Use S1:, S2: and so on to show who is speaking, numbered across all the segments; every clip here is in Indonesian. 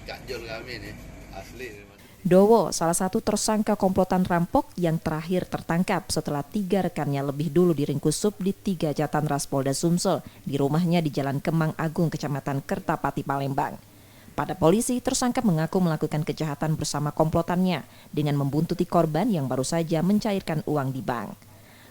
S1: Ganjol kami nih, asli.
S2: Dowo, salah satu tersangka komplotan rampok yang terakhir tertangkap setelah 3 rekannya lebih dulu diringkus sub di 3 Jatanras Polda Sumsel di rumahnya di Jalan Kemang Agung, Kecamatan Kertapati, Palembang. Pada polisi, tersangka mengaku melakukan kejahatan bersama komplotannya dengan membuntuti korban yang baru saja mencairkan uang di bank.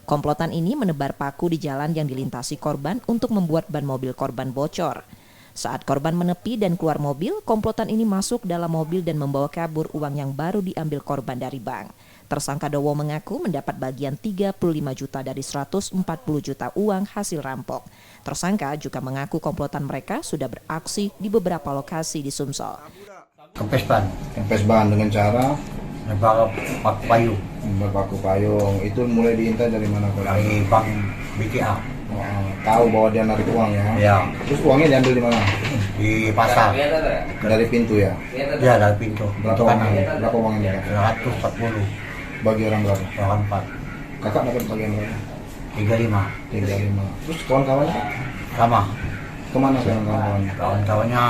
S2: Komplotan ini menebar paku di jalan yang dilintasi korban untuk membuat ban mobil korban bocor. Saat korban menepi dan keluar mobil, komplotan ini masuk dalam mobil dan membawa kabur uang yang baru diambil korban dari bank. Tersangka Dowo mengaku mendapat bagian 35 juta dari 140 juta uang hasil rampok. Tersangka juga mengaku komplotan mereka sudah beraksi di beberapa lokasi di Sumsel.
S3: Kempes ban dengan cara
S4: paku payung
S3: berpaku payung. Itu mulai diintai dari mana?
S4: dari bank BCA.
S3: Tahu bahwa dia narik uang ya?
S4: Ya,
S3: Terus uangnya diambil di mana?
S4: di pasar.
S3: Dari pintu ya?
S4: Ya, dari pintu.
S3: Berapa uangnya? Berapa uangnya?
S4: 140
S3: Bagi orang berapa?
S4: orang 4
S3: Kakak dapat bagian berapa?
S4: 35
S3: 35. Terus kawan-kawannya
S4: sama.
S3: kemana sekarang kawan-kawannya?
S4: Kawan-kawannya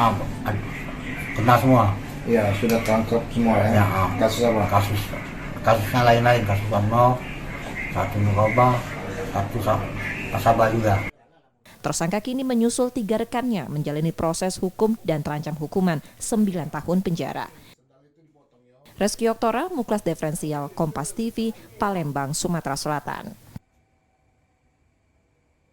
S4: kena semua.
S3: Ya sudah tangkap semua ya?
S4: Ya,
S3: Kasus apa?
S4: kasusnya lain-lain, kasus Bano, satu narkoba, satu nasabah juga.
S2: Tersangka kini menyusul 3 rekannya menjalani proses hukum dan terancam hukuman 9 tahun penjara. Reski Oktora, Muklas Diferensial, Kompas TV, Palembang, Sumatera Selatan.